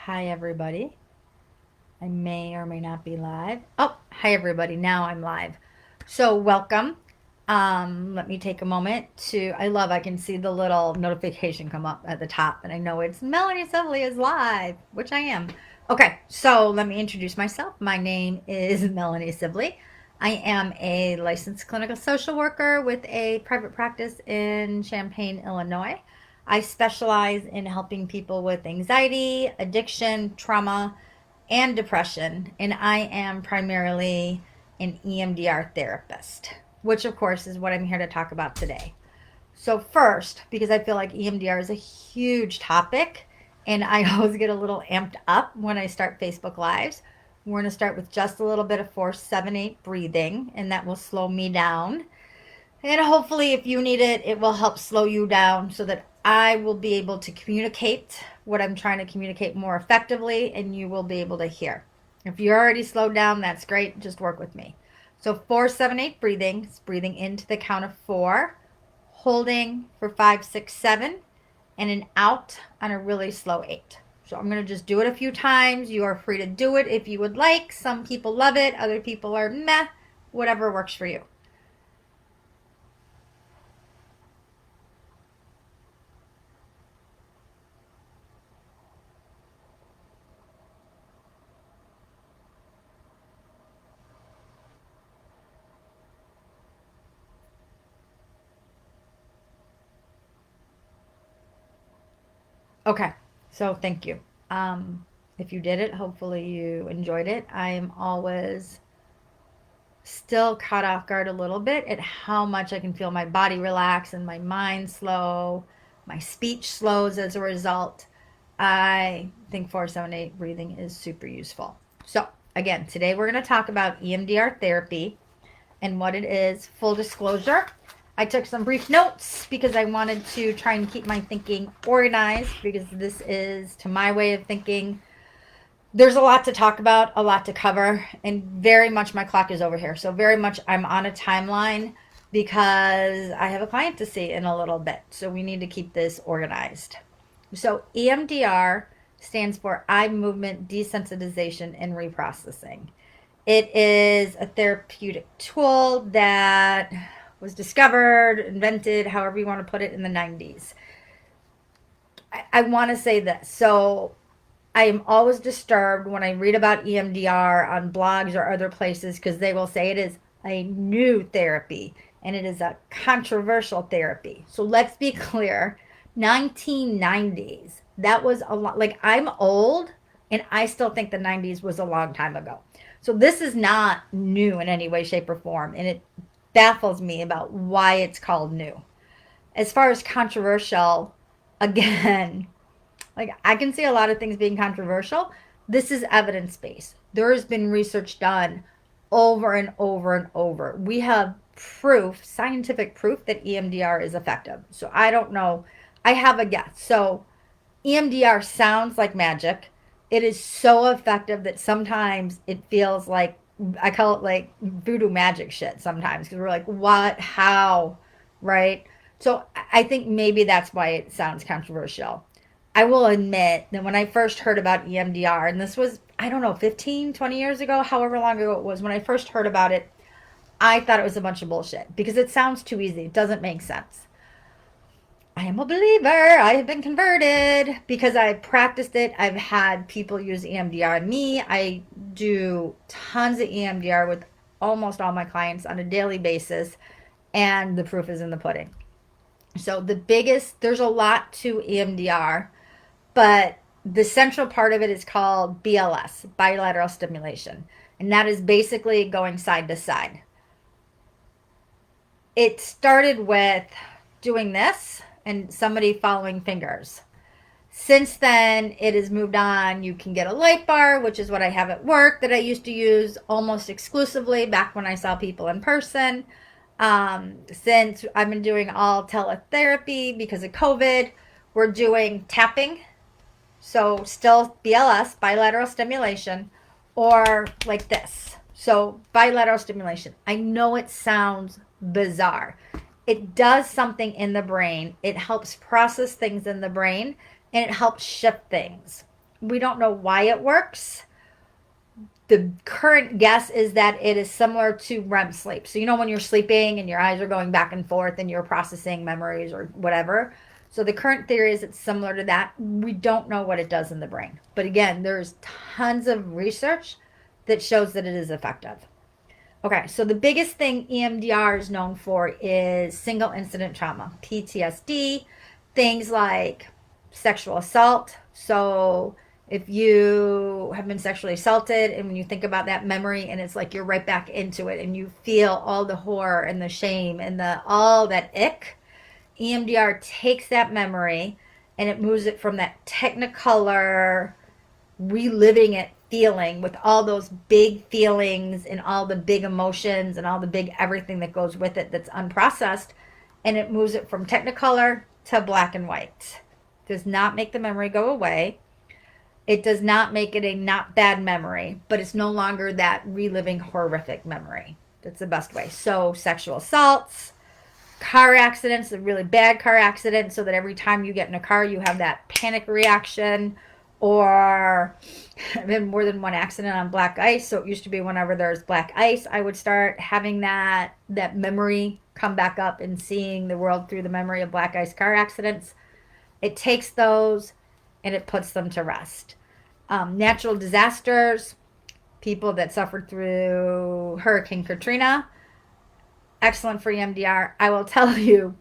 Hi, everybody. I may or may not be live. Oh, hi, everybody. Now I'm live. So, welcome. Let me take a moment I can see the little notification come up at the top, and I know it's Melanie Sibley is live, which I am. Okay, so let me introduce myself. My name is Melanie Sibley. I am a licensed clinical social worker with a private practice in Champaign, Illinois. I specialize in helping people with anxiety, addiction, trauma, and depression, and I am primarily an EMDR therapist, which of course is what I'm here to talk about today. So, first, because I feel like EMDR is a huge topic, and I always get a little amped up when I start Facebook Lives, we're going to start with just a little bit of 478 breathing, and that will slow me down. And hopefully, if you need it, it will help slow you down so that I will be able to communicate what I'm trying to communicate more effectively and you will be able to hear. If you're already slowed down, that's great. Just work with me. So 478 breathing is breathing into the count of 4, holding for 5, 6, 7, and an out on a really slow 8. So I'm going to just do it a few times. You are free to do it if you would like. Some people love it, other people are meh, whatever works for you. Okay, so thank you. If you did it, hopefully you enjoyed it. I am always still caught off guard a little bit at how much I can feel my body relax and my mind slow. My speech slows as a result. I think 478 breathing is super useful. So, again, today we're going to talk about EMDR therapy and what it is. Full disclosure, I took some brief notes because I wanted to try and keep my thinking organized because this is, to my way of thinking, there's a lot to talk about, a lot to cover, and very much my clock is over here. So, very much I'm on a timeline because I have a client to see in a little bit. So, we need to keep this organized. So, EMDR stands for eye movement desensitization and reprocessing. It is a therapeutic tool that was discovered, invented, however you want to put it, in the 90s. I want to say this. So, I am always disturbed when I read about EMDR on blogs or other places because they will say it is a new therapy and it is a controversial therapy. So let's be clear, 1990s, that was a lot. Like, I'm old and I still think the 90s was a long time ago. So this is not new in any way, shape, or form. And it baffles me about why it's called new. As far as controversial, again, like, I can see a lot of things being controversial. This is evidence based. There has been research done over and over and over. We have proof, scientific proof, that EMDR is effective. So I don't know. I have a guess. So EMDR sounds like magic. It is so effective that sometimes it feels like, I call it like voodoo magic shit sometimes because we're like, what? How? Right? So I think maybe that's why it sounds controversial. I will admit that when I first heard about EMDR, and this was, I don't know, 15, 20 years ago, however long ago it was, when I first heard about it, I thought it was a bunch of bullshit because it sounds too easy. It doesn't make sense. I am a believer. I have been converted because I've practiced it. I've had people use EMDR on me. I do tons of EMDR with almost all my clients on a daily basis, and the proof is in the pudding. So, there's a lot to EMDR, but the central part of it is called BLS, bilateral stimulation. And that is basically going side to side. It started with doing this and somebody following fingers. Since then, it has moved on. You can get a light bar, which is what I have at work that I used to use almost exclusively back when I saw people in person. Since I've been doing all teletherapy because of COVID, we're doing tapping. So still BLS, bilateral stimulation, or like this. So bilateral stimulation. I know it sounds bizarre. It does something in the brain. It helps process things in the brain and it helps shift things. We don't know why it works. The current guess is that it is similar to REM sleep. So, you know, when you're sleeping and your eyes are going back and forth and you're processing memories or whatever. So, the current theory is it's similar to that. We don't know what it does in the brain. But again, there's tons of research that shows that it is effective. Okay, so the biggest thing EMDR is known for is single incident trauma, PTSD, things like sexual assault. So if you have been sexually assaulted and when you think about that memory and it's like you're right back into it and you feel all the horror and the shame and the all that ick, EMDR takes that memory and it moves it from that technicolor reliving it feeling with all those big feelings and all the big emotions and all the big everything that goes with it that's unprocessed, and it moves it from technicolor to black and white. Does not make the memory go away. It does not make it a not bad memory, but it's no longer that reliving horrific memory. That's the best way. So sexual assaults, car accidents, a really bad car accident, so that every time you get in a car you have that panic reaction. Or I've been more than one accident on black ice. So it used to be whenever there's black ice, I would start having that memory come back up and seeing the world through the memory of black ice car accidents. It takes those and it puts them to rest. Natural disasters, people that suffered through Hurricane Katrina, excellent for EMDR. I will tell you,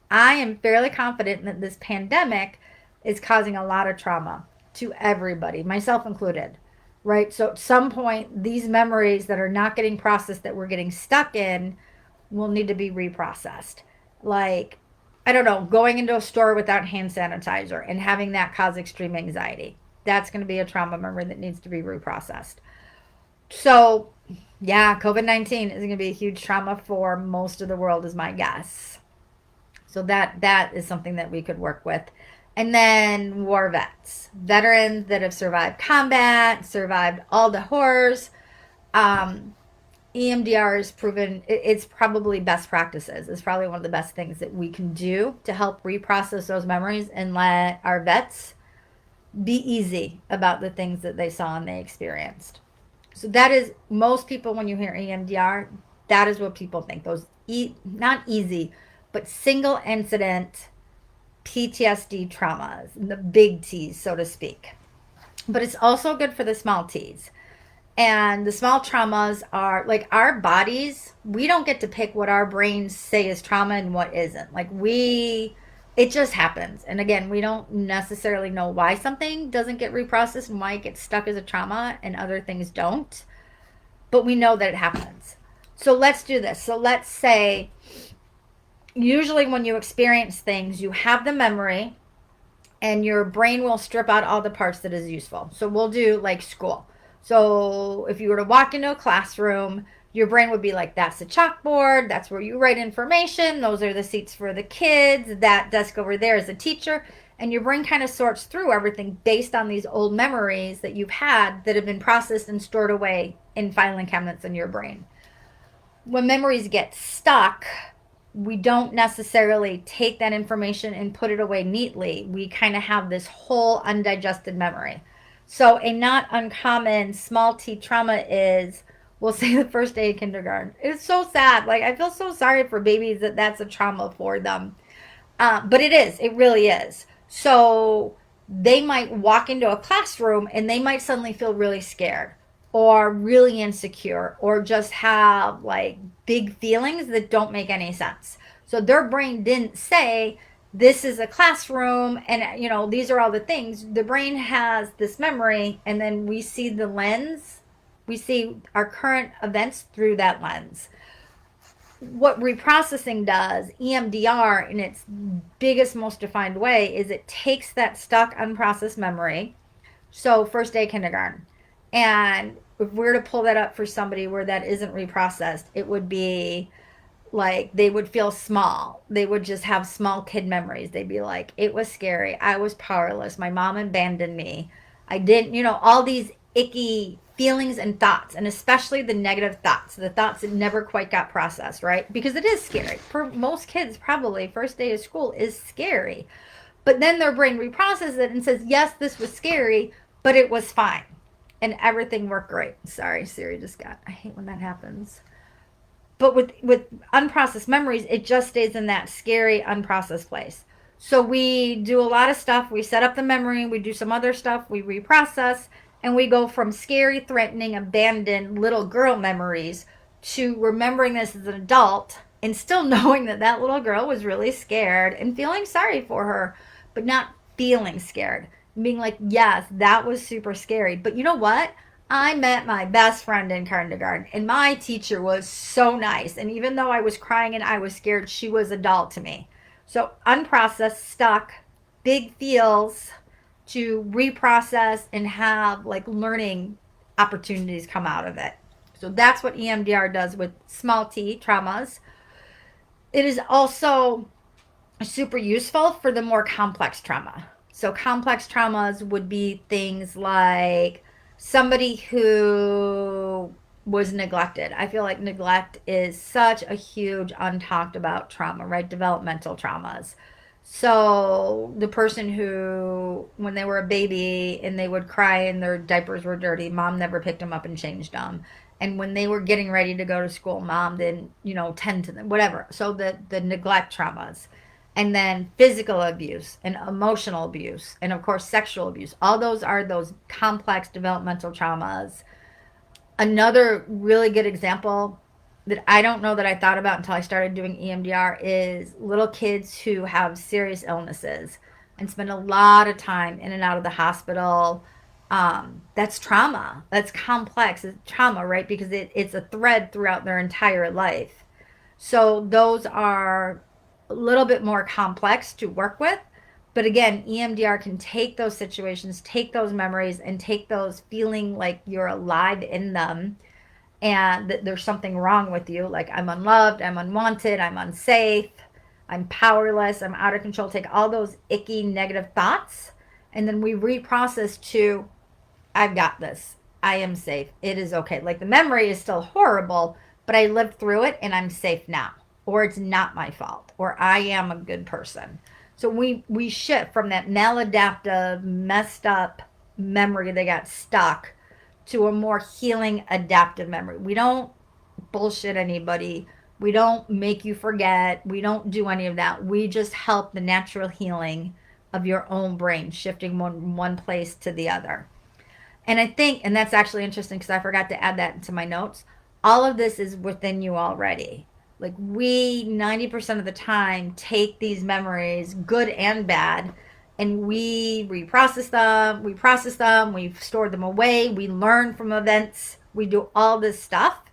I am fairly confident that this pandemic is causing a lot of trauma to everybody, myself included, right? So at some point, these memories that are not getting processed, that we're getting stuck in, will need to be reprocessed. Like, I don't know, going into a store without hand sanitizer and having that cause extreme anxiety. That's going to be a trauma memory that needs to be reprocessed. So, yeah, COVID-19 is going to be a huge trauma for most of the world, is my guess. So that is something that we could work with. And then war vets, veterans that have survived combat, survived all the horrors. EMDR is proven, it's probably best practices. It's probably one of the best things that we can do to help reprocess those memories and let our vets be easy about the things that they saw and they experienced. So that is, most people, when you hear EMDR, that is what people think. Those, not easy, but single incident PTSD traumas, the big T's, so to speak. But it's also good for the small T's. And the small traumas are like our bodies, we don't get to pick what our brains say is trauma and what isn't. Like it just happens. And again, we don't necessarily know why something doesn't get reprocessed and why it gets stuck as a trauma and other things don't. But we know that it happens. So let's do this. So let's say, usually when you experience things, you have the memory and your brain will strip out all the parts that is useful. So we'll do like school. So if you were to walk into a classroom, your brain would be like, that's the chalkboard, that's where you write information, those are the seats for the kids, that desk over there is the teacher. And your brain kind of sorts through everything based on these old memories that you've had that have been processed and stored away in filing cabinets in your brain. When memories get stuck, we don't necessarily take that information and put it away neatly. We kind of have this whole undigested memory. So a not uncommon small T trauma is, we'll say, the first day of kindergarten. It's so sad. Like, I feel so sorry for babies that that's a trauma for them. But it is. It really is. So they might walk into a classroom and they might suddenly feel really scared or really insecure or just have like big feelings that don't make any sense. So their brain didn't say, this is a classroom and, you know, these are all the things. The brain has this memory and then we see the lens. We see our current events through that lens. What reprocessing does, EMDR in its biggest, most defined way, is it takes that stuck, unprocessed memory. So first day kindergarten. And if we're to pull that up for somebody where that isn't reprocessed, it would be like they would feel small. They would just have small kid memories. They'd be like, it was scary. I was powerless. My mom abandoned me. I didn't, you know, all these icky feelings and thoughts, and especially the negative thoughts, the thoughts that never quite got processed, right? Because it is scary. For most kids, probably first day of school is scary. But then their brain reprocesses it and says, yes, this was scary, but it was fine and everything worked great. Sorry, Siri just got, I hate when that happens. But with unprocessed memories, it just stays in that scary unprocessed place. So we do a lot of stuff. We set up the memory, we do some other stuff, we reprocess, and we go from scary, threatening, abandoned little girl memories to remembering this as an adult and still knowing that that little girl was really scared and feeling sorry for her, but not feeling scared. Being like, yes, that was super scary. But you know what? I met my best friend in kindergarten, and my teacher was so nice. And even though I was crying and I was scared, she was adult to me. So, unprocessed, stuck, big feels to reprocess and have like learning opportunities come out of it. So, that's what EMDR does with small t traumas. It is also super useful for the more complex trauma. So, complex traumas would be things like somebody who was neglected. I feel like neglect is such a huge untalked about trauma, right? Developmental traumas. So, the person who, when they were a baby and they would cry and their diapers were dirty, mom never picked them up and changed them. And when they were getting ready to go to school, mom didn't, tend to them, whatever. So, the neglect traumas, and then physical abuse and emotional abuse, and of course sexual abuse, all those are those complex developmental traumas. Another really good example that I don't know that I thought about until I started doing EMDR is little kids who have serious illnesses and spend a lot of time in and out of the hospital. That's trauma. That's complex. It's trauma, right? Because it's a thread throughout their entire life. So those are a little bit more complex to work with. But again, EMDR can take those situations, take those memories, and take those feeling like you're alive in them and that there's something wrong with you. Like, I'm unloved, I'm unwanted, I'm unsafe, I'm powerless, I'm out of control. Take all those icky negative thoughts, and then we reprocess to, I've got this. I am safe. It is okay. Like, the memory is still horrible, but I lived through it and I'm safe now. Or it's not my fault. Or I am a good person. So we shift from that maladaptive, messed up memory that got stuck to a more healing, adaptive memory. We don't bullshit anybody. We don't make you forget. We don't do any of that. We just help the natural healing of your own brain, shifting one place to the other. And I think, and that's actually interesting because I forgot to add that into my notes. All of this is within you already. Like, we 90% of the time take these memories, good and bad, and we process them, we store them away, we learn from events, we do all this stuff.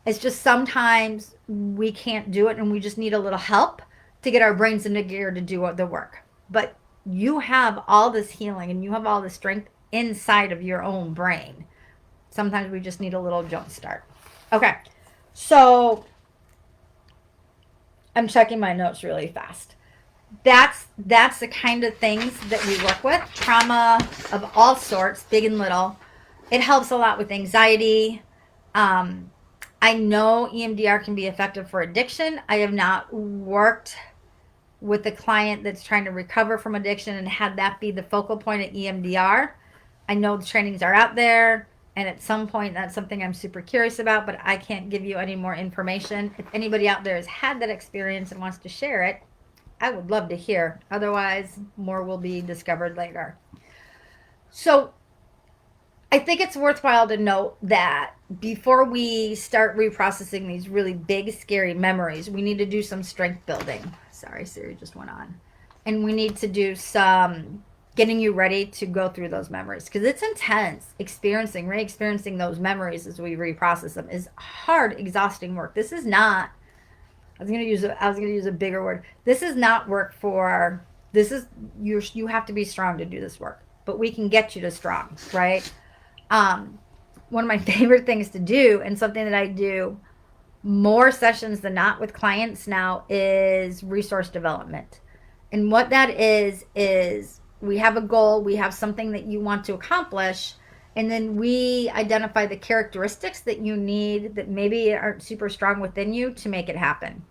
It's just sometimes we can't do it and we just need a little help to get our brains into gear to do the work. But you have all this healing and you have all this strength inside of your own brain. Sometimes we just need a little jump start. Okay, so I'm checking my notes really fast. That's the kind of things that we work with. Trauma of all sorts, big and little. It helps a lot with anxiety. Um, I know EMDR can be effective for addiction. I have not worked with a client that's trying to recover from addiction and had that be the focal point at EMDR. I know the trainings are out there, and at some point that's something I'm super curious about, but I can't give you any more information. If anybody out there has had that experience and wants to share it, I would love to hear. Otherwise, more will be discovered later. So I think it's worthwhile to note that before we start reprocessing these really big, scary memories, we need to do some strength building. Sorry, Siri just went on. And we need to do some getting you ready to go through those memories, because it's intense. Re-experiencing those memories as we reprocess them is hard, exhausting work. This is not, I was gonna use a bigger word. This is not work for, you have to be strong to do this work, but we can get you to strong, right? One of my favorite things to do, and something that I do more sessions than not with clients now, is resource development. And what that is we have a goal, we have something that you want to accomplish, and then we identify the characteristics that you need that maybe aren't super strong within you to make it happen.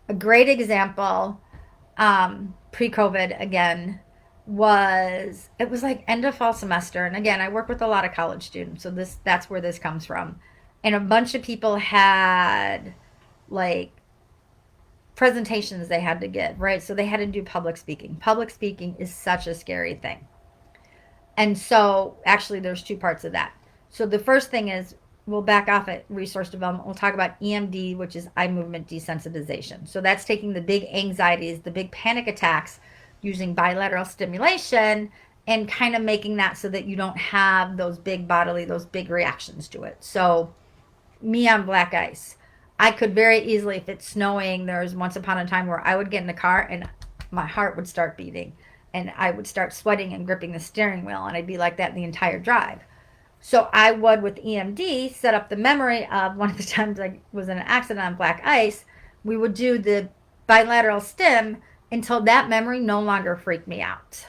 A great example, pre-COVID again, was, it was like end of fall semester. And again, I work with a lot of college students, so that's where this comes from. And a bunch of people had like presentations they had to give, right? So they had to do public speaking. Public speaking is such a scary thing. And so actually there's two parts of that. So the first thing is we'll back off at resource development. We'll talk about EMD, which is eye movement desensitization. So that's taking the big anxieties, the big panic attacks using bilateral stimulation and kind of making that so that you don't have those big bodily, those big reactions to it. So me on black ice. I could very easily, if it's snowing, there was once upon a time where I would get in the car and my heart would start beating and I would start sweating and gripping the steering wheel, and I'd be like that the entire drive. So I would, with EMD, set up the memory of one of the times I was in an accident on black ice. We would do the bilateral stim until that memory no longer freaked me out.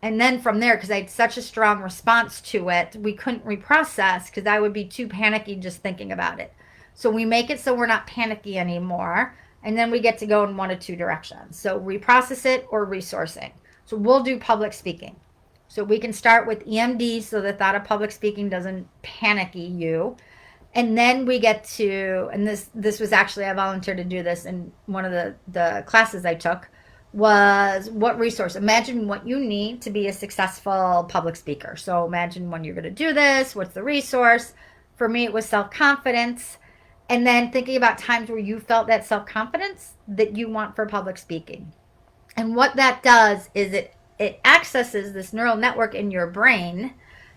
And then from there, because I had such a strong response to it, we couldn't reprocess because I would be too panicky just thinking about it. So we make it so we're not panicky anymore. And then we get to go in one of two directions. So reprocess it or resourcing. So we'll do public speaking. So we can start with EMD so the thought of public speaking doesn't panicky you. And then we get to, and this was actually, I volunteered to do this in one of the classes I took, was what resource. Imagine what you need to be a successful public speaker. So imagine when you're going to do this, what's the resource? For me, it was self-confidence. And then thinking about times where you felt that self-confidence that you want for public speaking. And what that does is it accesses this neural network in your brain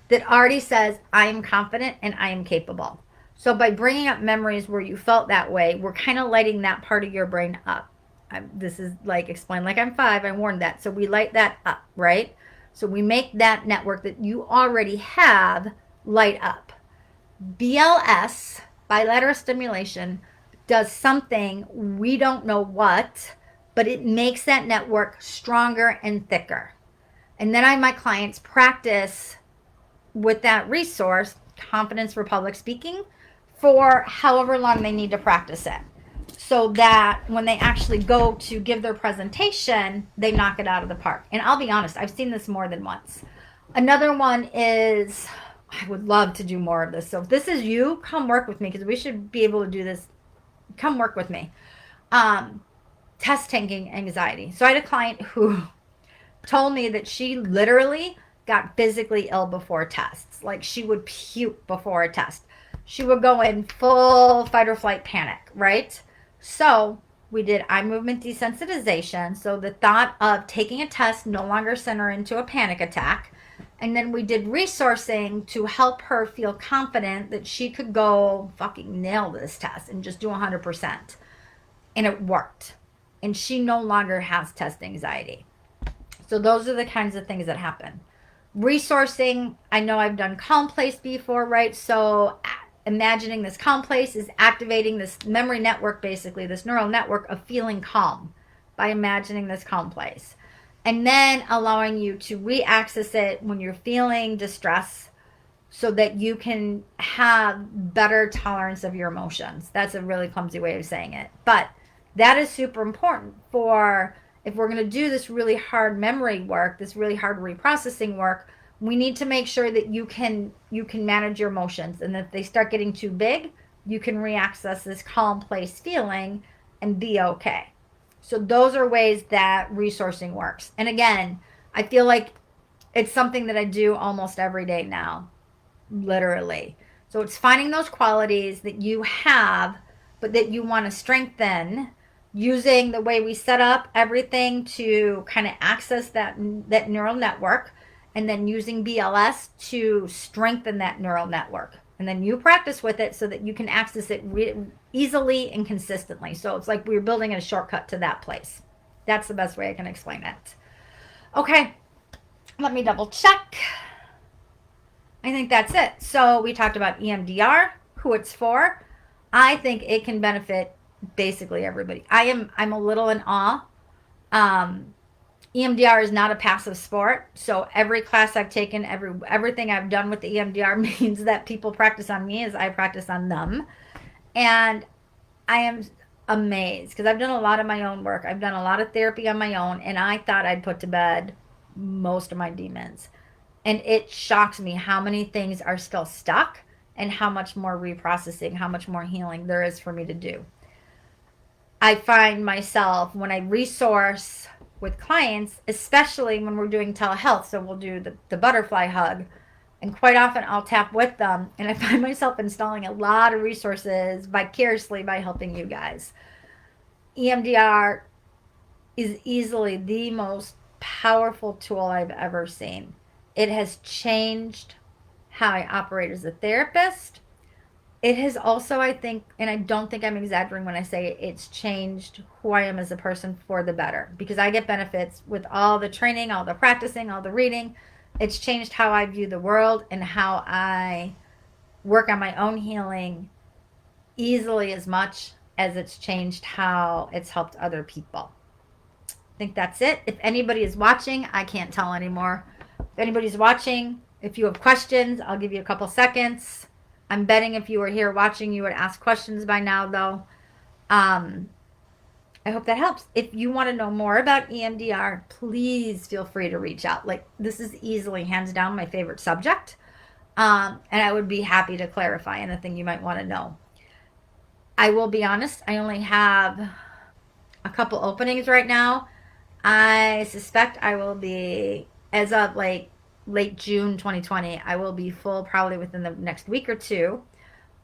that already says, I am confident and I am capable. So by bringing up memories where you felt that way, we're kind of lighting that part of your brain up. This is like explained like I'm 5. I warned that. So we light that up, right? So we make that network that you already have light up. BLS, bilateral stimulation, does something, we don't know what, but it makes that network stronger and thicker. And then I have my clients practice with that resource, confidence for public speaking, for however long they need to practice it. So that when they actually go to give their presentation, they knock it out of the park. And I'll be honest, I've seen this more than once. Another one is, I would love to do more of this. So if this is you, come work with me because we should be able to do this. Come work with me. Test taking anxiety. So I had a client who told me that she literally got physically ill before tests. Like she would puke before a test. She would go in full fight or flight panic, right? So we did eye movement desensitization. So the thought of taking a test no longer sent her into a panic attack. And then we did resourcing to help her feel confident that she could go fucking nail this test and just do 100%. And it worked. And she no longer has test anxiety. So those are the kinds of things that happen. Resourcing, I know I've done calm place before, right? So imagining this calm place is activating this memory network, basically this neural network of feeling calm by imagining this calm place. And then allowing you to re-access it when you're feeling distress so that you can have better tolerance of your emotions. That's a really clumsy way of saying it. But that is super important for if we're going to do this really hard memory work, this really hard reprocessing work, we need to make sure that you can manage your emotions. And if they start getting too big, you can re-access this calm place feeling and be okay. So those are ways that resourcing works. And again, I feel like it's something that I do almost every day now, literally. So it's finding those qualities that you have, but that you want to strengthen using the way we set up everything to kind of access that neural network, and then using BLS to strengthen that neural network. And then you practice with it so that you can access it easily and consistently. So it's like we're building a shortcut to that place. That's the best way I can explain it. Okay, let me double check. I think that's it. So we talked about EMDR, who it's for. I think it can benefit basically everybody. I'm a little in awe. EMDR is not a passive sport. So every class I've taken, everything I've done with the EMDR means that people practice on me as I practice on them. And I am amazed because I've done a lot of my own work. I've done a lot of therapy on my own, and I thought I'd put to bed most of my demons. And it shocks me how many things are still stuck and how much more reprocessing, how much more healing there is for me to do. I find myself when I resource with clients, especially when we're doing telehealth, so we'll do the butterfly hug, and quite often I'll tap with them, and I find myself installing a lot of resources vicariously by helping you guys. EMDR is easily the most powerful tool I've ever seen. It has changed how I operate as a therapist. It has also, I think, and I don't think I'm exaggerating when I say it's changed who I am as a person for the better, because I get benefits with all the training, all the practicing, all the reading. It's changed how I view the world and how I work on my own healing easily as much as it's changed how it's helped other people. I think that's it. If anybody is watching, I can't tell anymore. If anybody's watching, if you have questions, I'll give you a couple seconds. I'm betting if you were here watching, you would ask questions by now, though. Um, I hope that helps. If you want to know more about EMDR, please feel free to reach out. Like, this is easily, hands down, my favorite subject. And I would be happy to clarify anything you might want to know. I will be honest, I only have a couple openings right now. I suspect I will be, as of like late June 2020, I will be full probably within the next week or two.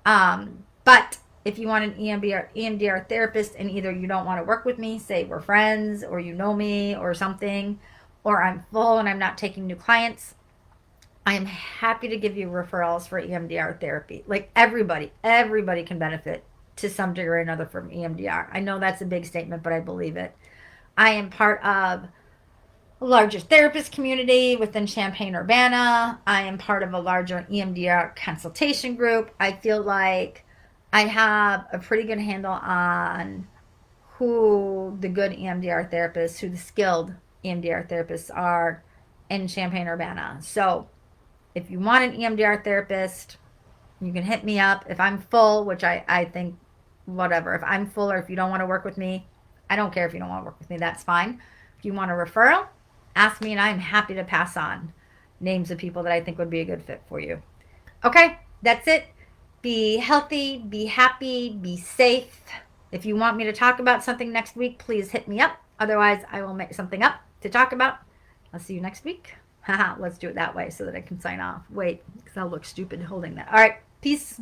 But if you want an EMDR therapist and either you don't want to work with me, say we're friends or you know me or something, or I'm full and I'm not taking new clients, I am happy to give you referrals for EMDR therapy. Like everybody can benefit to some degree or another from EMDR. I know that's a big statement, but I believe it. I am part of a larger therapist community within Champaign-Urbana. I am part of a larger EMDR consultation group. I feel like I have a pretty good handle on who the good EMDR therapists, who the skilled EMDR therapists are in Champaign-Urbana. So if you want an EMDR therapist, you can hit me up. If I'm full, which I think, whatever. If I'm full or if you don't want to work with me, I don't care if you don't want to work with me. That's fine. If you want a referral, ask me and I'm happy to pass on names of people that I think would be a good fit for you. Okay, that's it. Be healthy, be happy, be safe. If you want me to talk about something next week, please hit me up. Otherwise, I will make something up to talk about. I'll see you next week. Haha, let's do it that way so that I can sign off. Wait, because I'll look stupid holding that. All right, peace.